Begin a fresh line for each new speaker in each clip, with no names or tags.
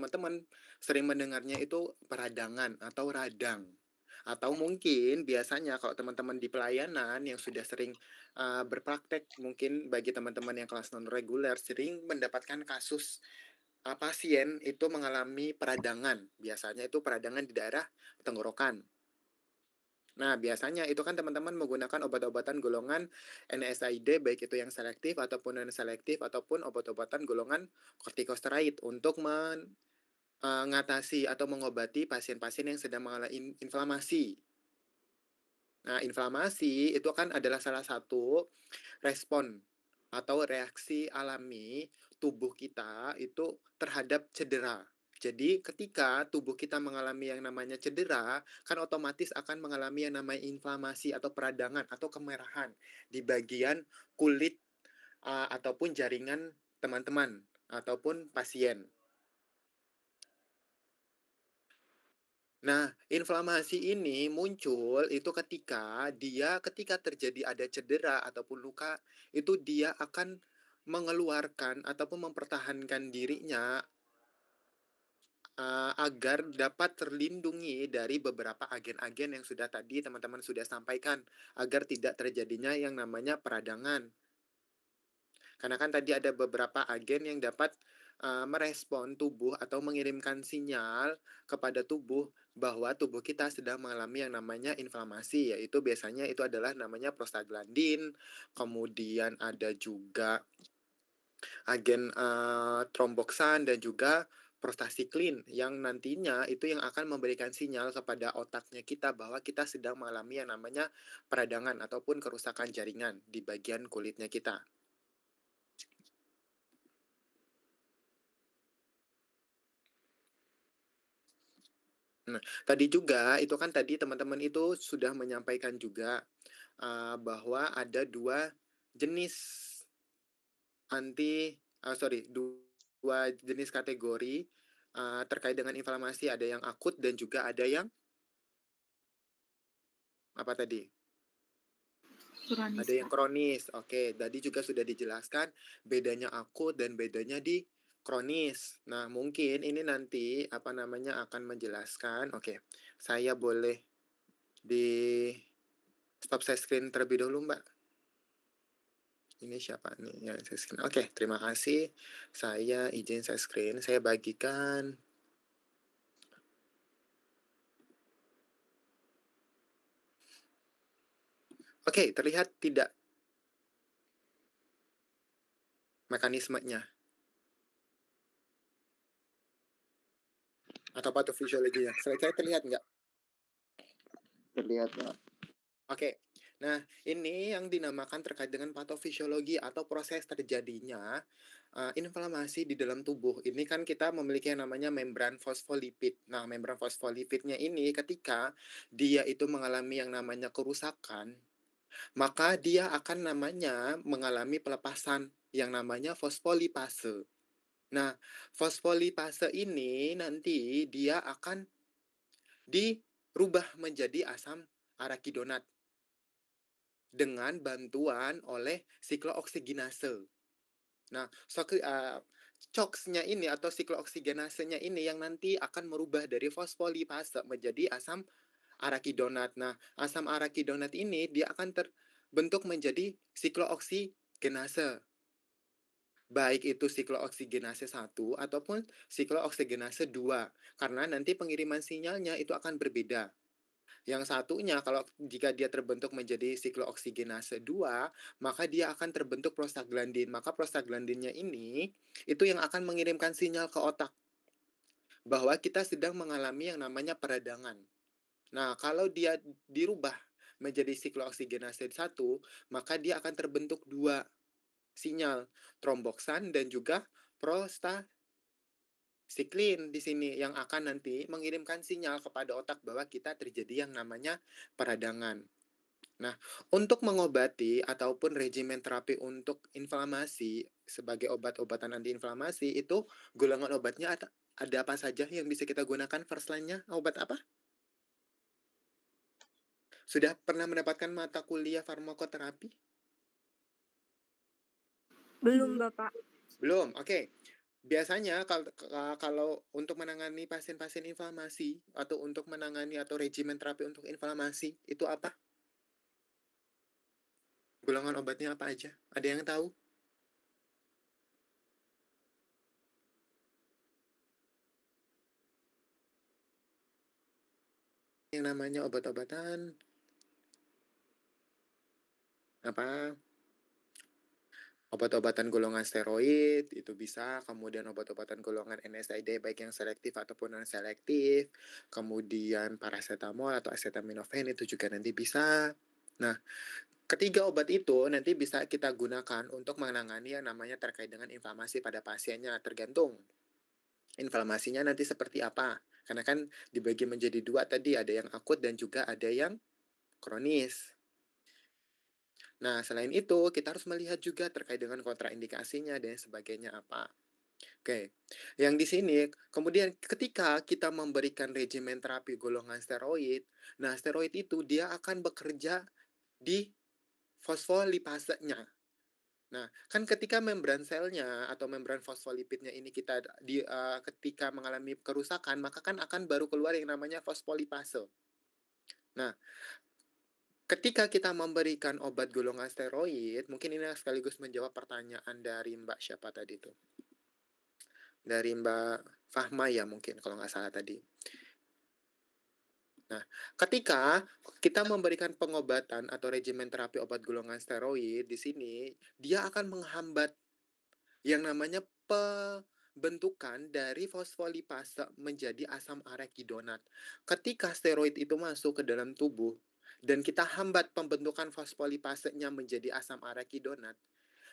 teman-teman sering mendengarnya itu peradangan atau radang. Atau mungkin biasanya kalau teman-teman di pelayanan yang sudah sering berpraktek, mungkin bagi teman-teman yang kelas non reguler sering mendapatkan kasus pasien itu mengalami peradangan. Biasanya itu peradangan di daerah tenggorokan. Nah, biasanya itu kan teman-teman menggunakan obat-obatan golongan NSAID, baik itu yang selektif ataupun non-selektif, ataupun obat-obatan golongan kortikosteroid untuk mengatasi atau mengobati pasien-pasien yang sedang mengalami inflamasi. Nah, inflamasi itu kan adalah salah satu respon atau reaksi alami tubuh kita itu terhadap cedera. Jadi, ketika tubuh kita mengalami yang namanya cedera, kan otomatis akan mengalami yang namanya inflamasi atau peradangan atau kemerahan di bagian kulit ataupun jaringan teman-teman ataupun pasien. Nah, inflamasi ini muncul itu ketika terjadi ada cedera ataupun luka, itu dia akan mengeluarkan ataupun mempertahankan dirinya agar dapat terlindungi dari beberapa agen-agen yang sudah tadi teman-teman sudah sampaikan, agar tidak terjadinya yang namanya peradangan. Karena kan tadi ada beberapa agen yang dapat merespon tubuh atau mengirimkan sinyal kepada tubuh bahwa tubuh kita sedang mengalami yang namanya inflamasi, yaitu biasanya itu adalah namanya prostaglandin, kemudian ada juga agen tromboksan dan juga prostasiklin yang nantinya itu yang akan memberikan sinyal kepada otaknya kita bahwa kita sedang mengalami yang namanya peradangan ataupun kerusakan jaringan di bagian kulitnya kita. Nah, tadi juga itu kan tadi teman-teman itu sudah menyampaikan juga bahwa ada dua jenis dua jenis kategori terkait dengan inflamasi. Ada yang akut dan juga ada yang apa tadi?
Kronis,
Ada yang
Pak.
kronis. Oke, tadi juga sudah dijelaskan bedanya akut dan bedanya di kronis. Nah, mungkin ini nanti akan menjelaskan. Oke, saya boleh di stop share screen terlebih dahulu, Mbak. Ini siapa nih yang share screen? Oke, terima kasih. Saya izin share screen. Saya bagikan. Oke, terlihat tidak mekanismenya atau patofisiologinya? Slide saya terlihat nggak?
Terlihat, Pak.
Oke, nah ini yang dinamakan terkait dengan patofisiologi atau proses terjadinya inflamasi di dalam tubuh. Ini kan kita memiliki yang namanya membran fosfolipid. Nah, membran fosfolipidnya ini ketika dia itu mengalami yang namanya kerusakan, maka dia akan namanya mengalami pelepasan yang namanya fosfolipase. Nah, fosfolipase ini nanti dia akan dirubah menjadi asam arakidonat dengan bantuan oleh siklooksigenase. Nah, COX-nya ini atau siklooksigenasenya ini yang nanti akan merubah dari fosfolipase menjadi asam arakidonat. Nah, asam arakidonat ini dia akan terbentuk menjadi siklooksigenase. Baik itu siklooksigenase 1 ataupun siklooksigenase 2. Karena nanti pengiriman sinyalnya itu akan berbeda. Yang satunya jika dia terbentuk menjadi siklooksigenase 2, maka dia akan terbentuk prostaglandin. Maka prostaglandinnya ini itu yang akan mengirimkan sinyal ke otak bahwa kita sedang mengalami yang namanya peradangan. Nah, kalau dia dirubah menjadi siklooksigenase 1, maka dia akan terbentuk dua sinyal, tromboksan dan juga prostasiklin di sini yang akan nanti mengirimkan sinyal kepada otak bahwa kita terjadi yang namanya peradangan. Nah, untuk mengobati ataupun regimen terapi untuk inflamasi sebagai obat-obatan antiinflamasi itu golongan obatnya ada apa saja yang bisa kita gunakan? First line-nya obat apa? Sudah pernah mendapatkan mata kuliah farmakoterapi?
Belum, Bapak.
Belum, oke. Biasanya kalau untuk menangani pasien-pasien inflamasi atau untuk menangani atau regimen terapi untuk inflamasi, itu apa? Golongan obatnya apa aja? Ada yang tahu? Yang namanya obat-obatan apa? Obat-obatan golongan steroid itu bisa, kemudian obat-obatan golongan NSAID baik yang selektif ataupun non selektif, kemudian paracetamol atau acetaminophen itu juga nanti bisa. Nah, ketiga obat itu nanti bisa kita gunakan untuk menangani yang namanya terkait dengan inflamasi pada pasiennya, tergantung inflamasinya nanti seperti apa. Karena kan dibagi menjadi dua tadi, ada yang akut dan juga ada yang kronis. Nah, selain itu, kita harus melihat juga terkait dengan kontraindikasinya dan sebagainya apa. Oke, yang di sini kemudian ketika kita memberikan regimen terapi golongan steroid, nah steroid itu dia akan bekerja di fosfolipasenya. Nah, kan ketika membran selnya atau membran fosfolipidnya ini ketika mengalami kerusakan, maka kan akan baru keluar yang namanya fosfolipase. Nah, ketika kita memberikan obat golongan steroid, mungkin ini sekaligus menjawab pertanyaan dari Mbak siapa tadi itu? Dari Mbak Fahma ya mungkin kalau nggak salah tadi. Nah, ketika kita memberikan pengobatan atau regimen terapi obat golongan steroid di sini, dia akan menghambat yang namanya pembentukan dari fosfolipase menjadi asam arekidonat. Ketika steroid itu masuk ke dalam tubuh dan kita hambat pembentukan fosfolipasenya menjadi asam arekidonat,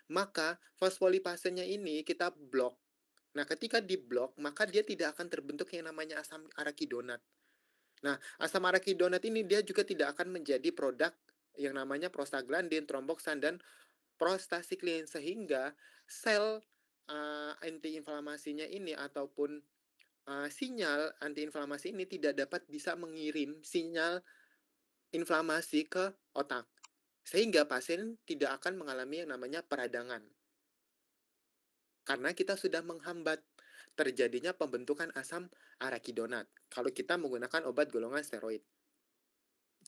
maka fosfolipasenya ini kita blok. Nah, ketika diblok, maka dia tidak akan terbentuk yang namanya asam arekidonat. Nah, asam arekidonat ini dia juga tidak akan menjadi produk yang namanya prostaglandin, tromboksan, dan prostasiklin sehingga sel antiinflamasinya ini ataupun sinyal antiinflamasi ini tidak dapat bisa mengirim sinyal inflamasi ke otak sehingga pasien tidak akan mengalami yang namanya peradangan karena kita sudah menghambat terjadinya pembentukan asam arakidonat kalau kita menggunakan obat golongan steroid.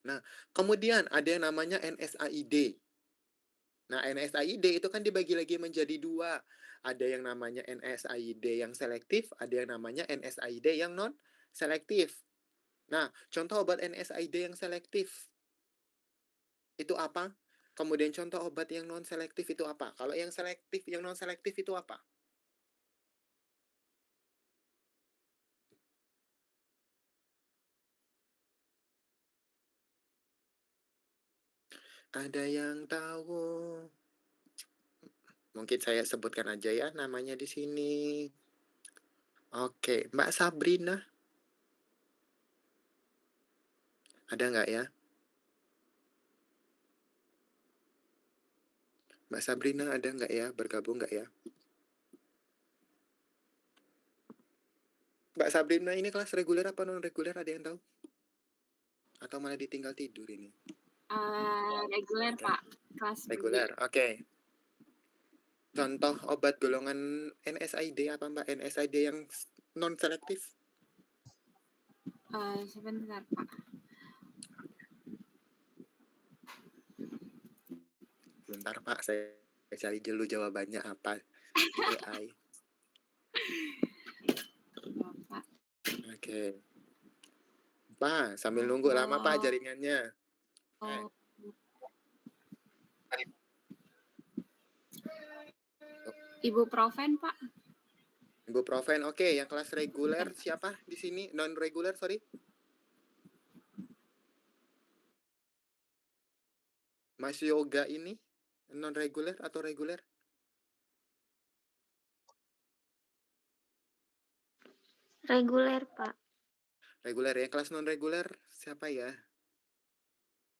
Nah, kemudian ada yang namanya NSAID. Nah, NSAID itu kan dibagi lagi menjadi dua. Ada yang namanya NSAID yang selektif, ada yang namanya NSAID yang non-selektif. Nah, contoh obat NSAID yang selektif itu apa? Kemudian contoh obat yang non-selektif itu apa? Kalau yang selektif, yang non-selektif itu apa? Ada yang tahu? Mungkin saya sebutkan aja ya namanya di sini. Oke, Mbak Sabrina, ada nggak ya? Mbak Sabrina ada nggak ya? Bergabung nggak ya? Mbak Sabrina ini kelas reguler apa non reguler? Ada yang tahu? Atau malah ditinggal tidur ini?
Reguler,
Oke.
Pak. Kelas B.
Reguler, oke. Contoh obat golongan NSAID apa Mbak? NSAID yang non-selektif?
Sebentar, Pak.
Bentar Pak, saya cari dulu jawabannya apa di AI.
Pak.
Oke. Pak, sambil nunggu lama Pak
Oh,
jaringannya.
oh, ibuprofen, Pak.
Ibuprofen, oke. Yang kelas reguler siapa di sini? Non reguler, sorry. Mas Yoga ini non reguler atau reguler?
Reguler, Pak.
Reguler ya. Kelas non reguler siapa ya?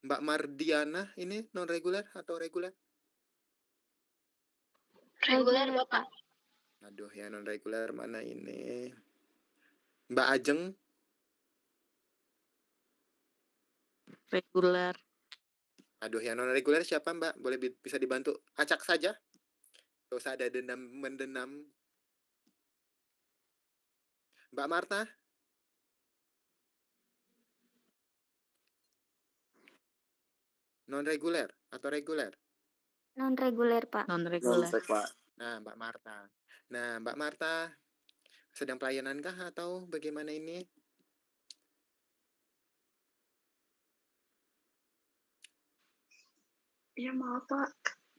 Mbak Mardiana ini non reguler atau reguler?
Reguler, Bapak.
Aduh ya non reguler mana ini? Mbak Ajeng,
Reguler.
aduh ya non reguler siapa Mbak? Boleh bisa dibantu? Acak saja. Gak usah ada dendam mendenam. Mbak Marta? Non-reguler atau reguler?
Non reguler, Pak.
Non-reguler.
Nah, Mbak Marta. Nah, Mbak Marta sedang pelayanan kah atau bagaimana ini?
Iya maaf Pak,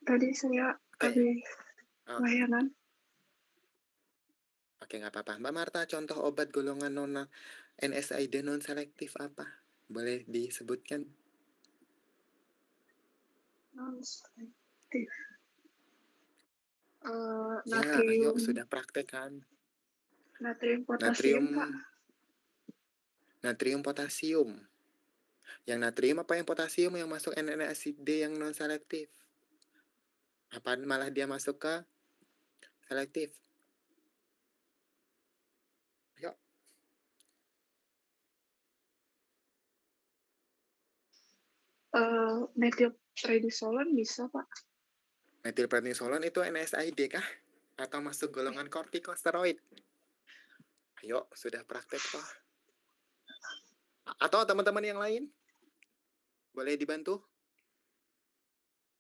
tadi saya
Oke.
habis
Oh,
layanan.
oke, nggak apa-apa. Mbak Marta, contoh obat golongan non NSAID non selektif apa? Boleh disebutkan?
Non-selektif.
Ya, ayo
Natrium,
sudah praktekkan.
natrium potasium
Natrium,
Pak.
natrium potasium. Yang natrium apa yang potasium yang masuk NSAID yang non selektif? Apa malah dia masuk ke selektif? Yuk.
Methylprednisolon bisa Pak.
Metilprednisolon itu NSAID kah? Atau masuk golongan kortikosteroid? Ayo, sudah praktek toh. Atau teman-teman yang lain? Boleh dibantu?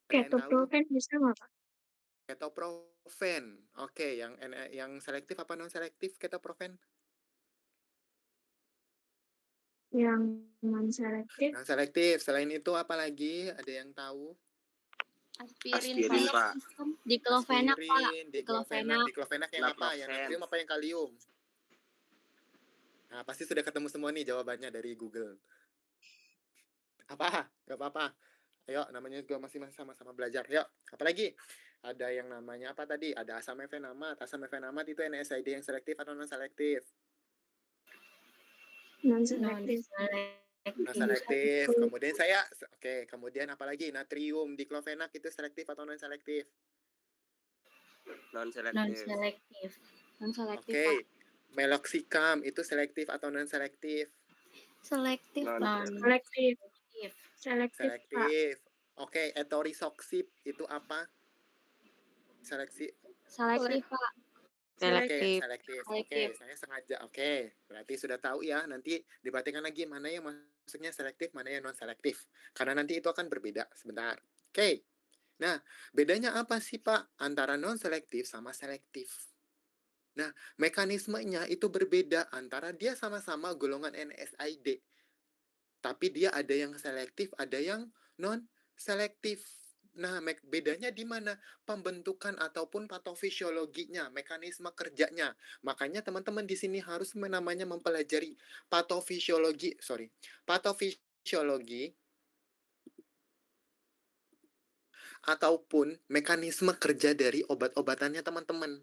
Ada yang tahu?
Ketoprofen bisa nggak, Pak?
Ketoprofen. Oke, yang selektif apa non selektif ketoprofen?
Yang non selektif.
Non selektif. Selain itu apa lagi? Ada yang tahu?
Aspirin, Pak. Diklofenak, Pak.
Aspirin,
Diklofenak.
diklofenak yang apa? Yang natrium apa yang kalium? Nah, pasti sudah ketemu semua nih jawabannya dari Google. Apa? Gak apa-apa. Ayo, namanya juga masih sama-sama belajar. Yuk, apa lagi? Ada yang namanya apa tadi? Ada asam mefenamat. Asam mefenamat itu NSAID yang selektif atau non selektif?
Non
Non
selektif.
Non selektif. Kemudian kemudian apa lagi? Natrium diklofenak itu selektif atau non selektif?
Non selektif. Non selektif,
Oke.
Pak.
Meloxicam itu selektif atau non selektif?
Selektif, Pak.
Selektif. Selektif, Pak.
Selektif. Oke, etorisoxib itu apa?
Selektif, Pak.
Oke,
Selektif.
selektif. Oke,
Selektif.
saya sengaja. Oke, berarti sudah tahu ya. Nanti diperhatikan lagi mana yang masuknya selektif, mana yang non selektif. Karena nanti itu akan berbeda. Sebentar. Oke. Nah, bedanya apa sih Pak antara non selektif sama selektif? Nah, mekanismenya itu berbeda antara dia sama-sama golongan NSAID. Tapi dia ada yang selektif, ada yang non selektif. Nah, bedanya di mana? Pembentukan ataupun patofisiologinya, mekanisme kerjanya. Makanya teman-teman di sini harus namanya mempelajari patofisiologi ataupun mekanisme kerja dari obat-obatannya teman-teman.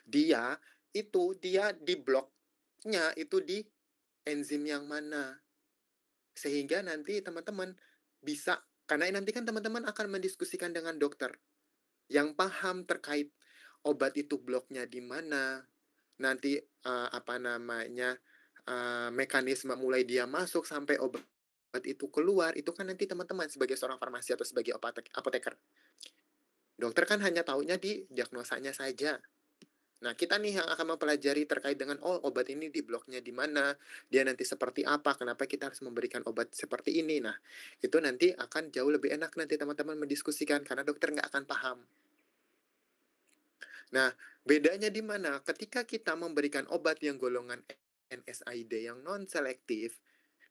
Dia di bloknya itu di enzim yang mana. Sehingga nanti teman-teman bisa, karena nanti kan teman-teman akan mendiskusikan dengan dokter yang paham terkait obat itu bloknya di mana, nanti mekanisme mulai dia masuk sampai obat itu keluar, itu kan nanti teman-teman sebagai seorang farmasi atau sebagai apoteker. Dokter kan hanya taunya di diagnosanya saja. Nah, kita nih yang akan mempelajari terkait dengan obat ini di bloknya di mana, dia nanti seperti apa, kenapa kita harus memberikan obat seperti ini. Nah, itu nanti akan jauh lebih enak nanti teman-teman mendiskusikan karena dokter nggak akan paham. Nah, bedanya di mana? Ketika kita memberikan obat yang golongan NSAID yang non-selektif,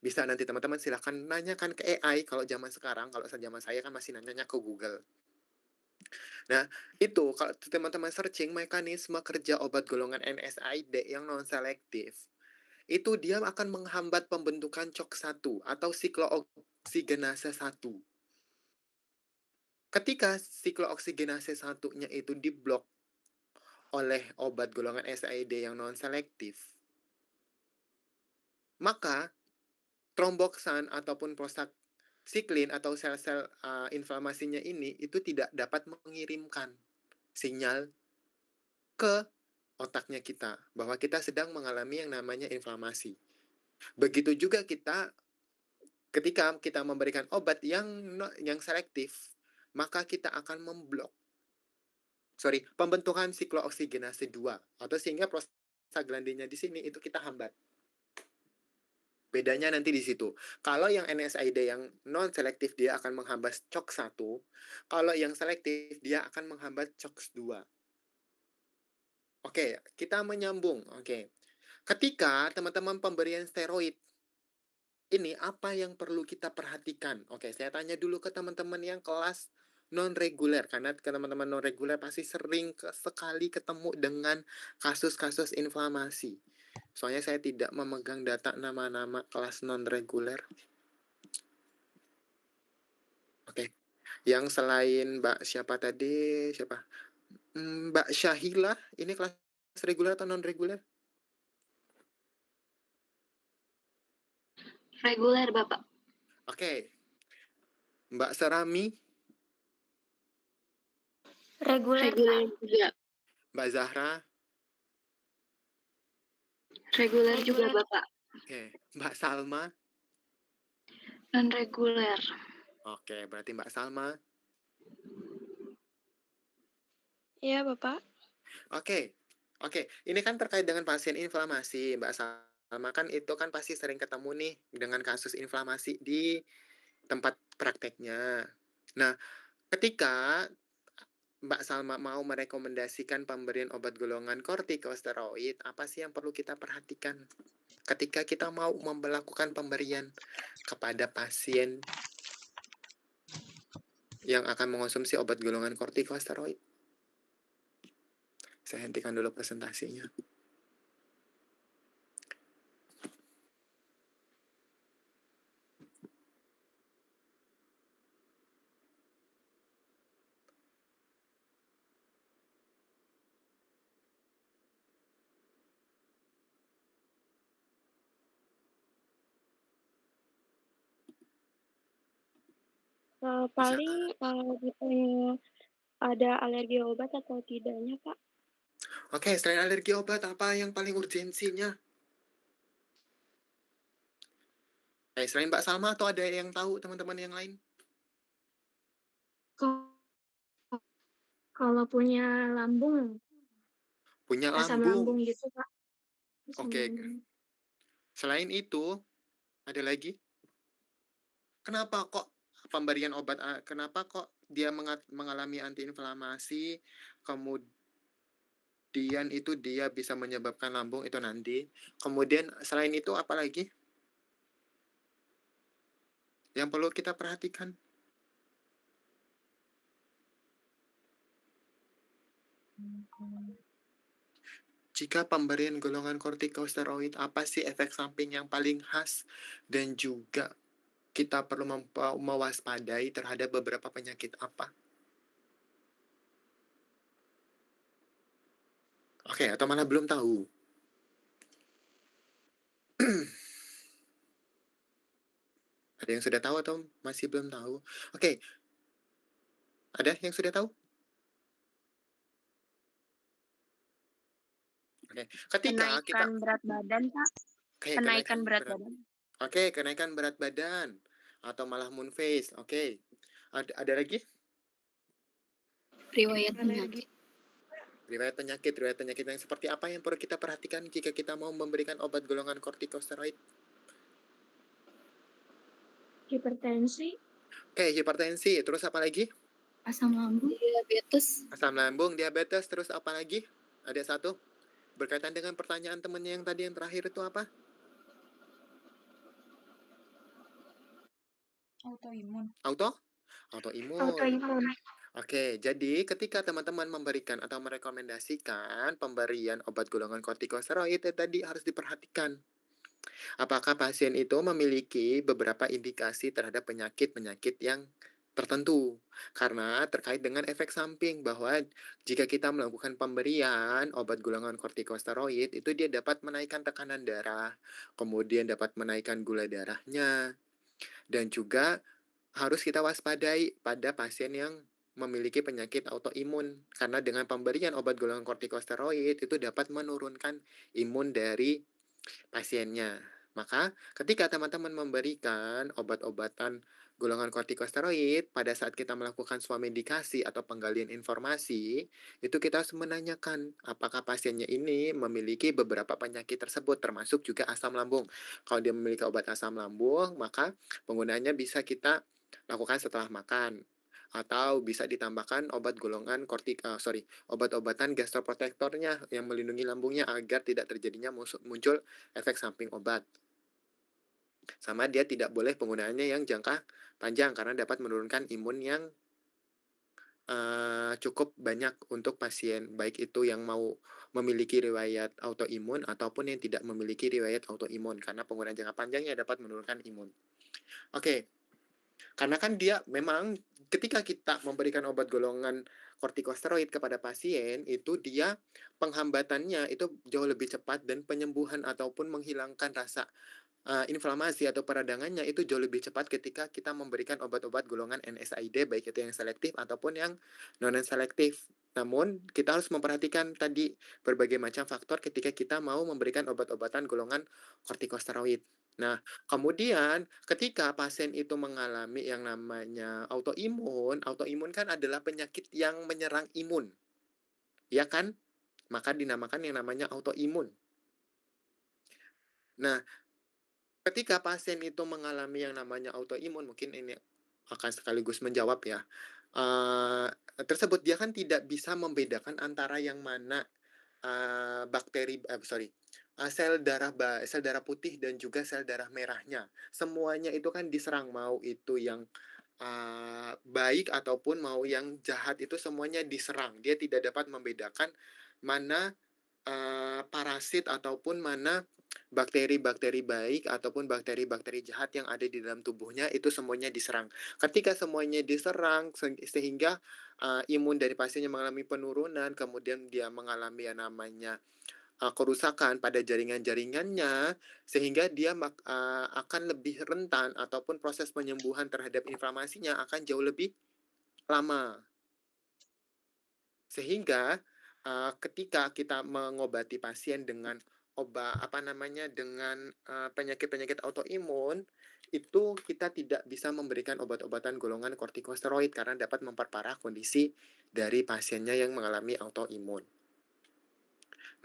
bisa nanti teman-teman silahkan nanyakan ke AI kalau zaman sekarang, kalau zaman saya kan masih nanyanya ke Google. Nah, itu kalau teman-teman searching mekanisme kerja obat golongan NSAID yang non-selektif, itu dia akan menghambat pembentukan COX-1 atau siklooksigenase 1. Ketika siklooksigenase 1-nya itu diblok oleh obat golongan NSAID yang non-selektif, maka tromboksan ataupun prostaksiklin atau sel-sel inflamasinya ini itu tidak dapat mengirimkan sinyal ke otaknya kita bahwa kita sedang mengalami yang namanya inflamasi. Begitu juga ketika kita memberikan obat yang selektif, maka kita akan pembentukan siklooksigenase 2 atau sehingga prostaglandinnya di sini itu kita hambat. Bedanya nanti di situ. Kalau yang NSAID yang non selektif dia akan menghambat COX-1, kalau yang selektif dia akan menghambat COX-2. Oke, kita menyambung. Oke. Ketika teman-teman pemberian steroid ini apa yang perlu kita perhatikan? Oke, saya tanya dulu ke teman-teman yang kelas non-reguler, karena teman-teman non-reguler pasti sering sekali ketemu dengan kasus-kasus inflamasi. Soalnya saya tidak memegang data nama-nama kelas non-reguler. Oke. Yang selain Mbak siapa tadi? Siapa? Mbak Syahila, ini kelas reguler atau non-reguler?
Reguler, Bapak.
Oke. Mbak Serami,
Reguler,
Reguler
Pak.
juga.
Mbak Zahra,
Reguler juga,
Reguler.
Bapak.
oke. Mbak Salma,
Non-reguler.
oke. Berarti Mbak Salma,
Iya, Bapak.
oke. Oke, ini kan terkait dengan pasien inflamasi, Mbak Salma kan itu kan pasti sering ketemu nih dengan kasus inflamasi di tempat prakteknya. Nah, ketika Mbak Salma mau merekomendasikan pemberian obat golongan kortikosteroid, apa sih yang perlu kita perhatikan ketika kita mau melakukan pemberian kepada pasien yang akan mengonsumsi obat golongan kortikosteroid? Saya hentikan dulu presentasinya.
Paling ada alergi obat atau tidaknya, Pak?
Oke, selain alergi obat, apa yang paling urgensinya? Selain Mbak Salma, atau ada yang tahu teman-teman yang lain?
Kalau punya lambung,
Punya
asam lambung
lambung.
gitu, Pak. Asam
Oke,
lambung.
selain itu, ada lagi? Kenapa kok pemberian obat, kenapa kok dia mengalami antiinflamasi, kemudian itu dia bisa menyebabkan lambung itu nanti. Kemudian selain itu apa lagi yang perlu kita perhatikan? Jika pemberian golongan kortikosteroid, apa sih efek samping yang paling khas dan juga kita perlu mewaspadai terhadap beberapa penyakit apa? Oke, atau malah belum tahu? Ada yang sudah tahu atau masih belum tahu? Oke, ada yang sudah tahu? Oke, ketika kita
berat badan, Pak.
kenaikan berat badan. Oke, kenaikan berat badan atau malah moon phase. Oke. Ada lagi?
Riwayat penyakit.
Riwayat penyakit yang seperti apa yang perlu kita perhatikan jika kita mau memberikan obat golongan kortikosteroid?
Hipertensi.
Oke, hipertensi. Terus apa lagi?
Asam lambung. Diabetes.
Asam lambung, diabetes. Terus apa lagi? Ada satu. Berkaitan dengan pertanyaan temennya yang tadi yang terakhir itu apa?
Autoimun.
Autoimun. Oke, jadi ketika teman-teman memberikan atau merekomendasikan pemberian obat golongan kortikosteroid tadi harus diperhatikan. Apakah pasien itu memiliki beberapa indikasi terhadap penyakit-penyakit yang tertentu. Karena terkait dengan efek samping bahwa jika kita melakukan pemberian obat golongan kortikosteroid itu dia dapat menaikkan tekanan darah, kemudian dapat menaikkan gula darahnya, dan juga harus kita waspadai pada pasien yang memiliki penyakit autoimun karena dengan pemberian obat golongan kortikosteroid itu dapat menurunkan imun dari pasiennya. Maka ketika teman-teman memberikan obat-obatan golongan kortikosteroid, pada saat kita melakukan swamedikasi atau penggalian informasi, itu kita harus menanyakan apakah pasiennya ini memiliki beberapa penyakit tersebut, termasuk juga asam lambung. Kalau dia memiliki obat asam lambung, maka penggunaannya bisa kita lakukan setelah makan. Atau bisa ditambahkan obat golongan obat-obatan gastroprotektornya yang melindungi lambungnya agar tidak terjadinya muncul efek samping obat. Sama dia tidak boleh penggunaannya yang jangka panjang karena dapat menurunkan imun yang cukup banyak untuk pasien, baik itu yang mau memiliki riwayat autoimun ataupun yang tidak memiliki riwayat autoimun, karena penggunaan jangka panjangnya dapat menurunkan imun. Oke, karena kan dia memang ketika kita memberikan obat golongan kortikosteroid kepada pasien, itu dia penghambatannya itu jauh lebih cepat dan penyembuhan ataupun menghilangkan rasa inflamasi atau peradangannya itu jauh lebih cepat ketika kita memberikan obat-obat golongan NSAID, baik itu yang selektif ataupun yang non-selektif. Namun, kita harus memperhatikan tadi berbagai macam faktor ketika kita mau memberikan obat-obatan golongan kortikosteroid. Nah, kemudian ketika pasien itu mengalami yang namanya autoimun kan adalah penyakit yang menyerang imun, ya kan? Maka dinamakan yang namanya autoimun. Nah, ketika pasien itu mengalami yang namanya autoimun, mungkin ini akan sekaligus menjawab ya, tersebut dia kan tidak bisa membedakan antara yang mana, sel darah putih dan juga sel darah merahnya. Semuanya itu kan diserang, mau itu yang, baik ataupun mau yang jahat itu semuanya diserang. Dia tidak dapat membedakan mana parasit ataupun mana bakteri-bakteri baik ataupun bakteri-bakteri jahat yang ada di dalam tubuhnya itu semuanya diserang. Ketika semuanya diserang sehingga, imun dari pasiennya mengalami penurunan, kemudian dia mengalami yang namanya, kerusakan pada jaringan-jaringannya, sehingga dia akan lebih rentan ataupun proses penyembuhan terhadap inflamasinya akan jauh lebih lama. Sehingga, ketika kita mengobati pasien dengan dengan, penyakit-penyakit autoimun, itu kita tidak bisa memberikan obat-obatan golongan kortikosteroid karena dapat memperparah kondisi dari pasiennya yang mengalami autoimun.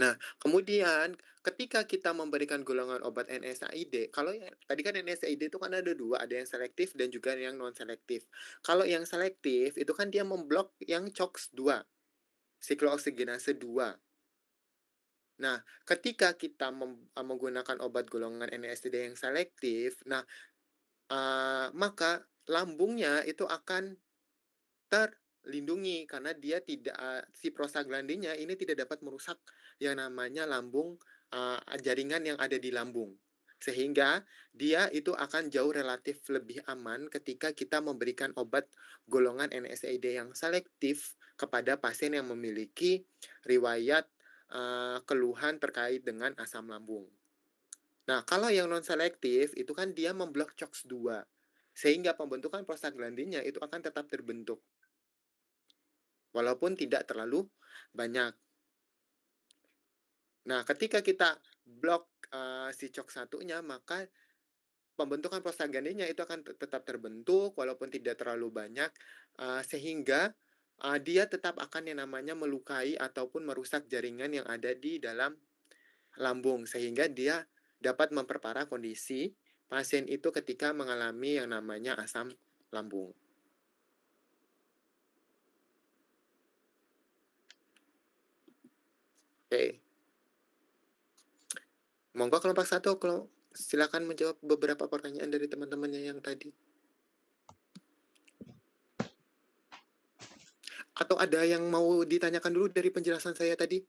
Nah, kemudian ketika kita memberikan golongan obat NSAID, kalau yang tadi kan NSAID itu kan ada 2, ada yang selektif dan juga yang non selektif. Kalau yang selektif itu kan dia memblok yang COX-2. Siklooksigenase 2. Nah, ketika kita menggunakan obat golongan NSAID yang selektif, nah, maka lambungnya itu akan terlindungi karena dia tidak si prostaglandinnya ini tidak dapat merusak yang namanya lambung, jaringan yang ada di lambung. Sehingga dia itu akan jauh relatif lebih aman ketika kita memberikan obat golongan NSAID yang selektif kepada pasien yang memiliki riwayat, keluhan terkait dengan asam lambung. Nah, kalau yang non selektif itu kan dia memblok COX-2, sehingga pembentukan prostaglandinnya itu akan tetap terbentuk, walaupun tidak terlalu banyak. Nah, ketika kita blok, si COX-1-nya, maka pembentukan prostaglandinnya itu akan tetap terbentuk walaupun tidak terlalu banyak, sehingga, dia tetap akan yang namanya melukai ataupun merusak jaringan yang ada di dalam lambung, sehingga dia dapat memperparah kondisi pasien itu ketika mengalami yang namanya asam lambung. Oke. Monggo kelompok 1, silakan menjawab beberapa pertanyaan dari teman-temannya yang tadi. Atau ada yang mau ditanyakan dulu dari penjelasan saya tadi?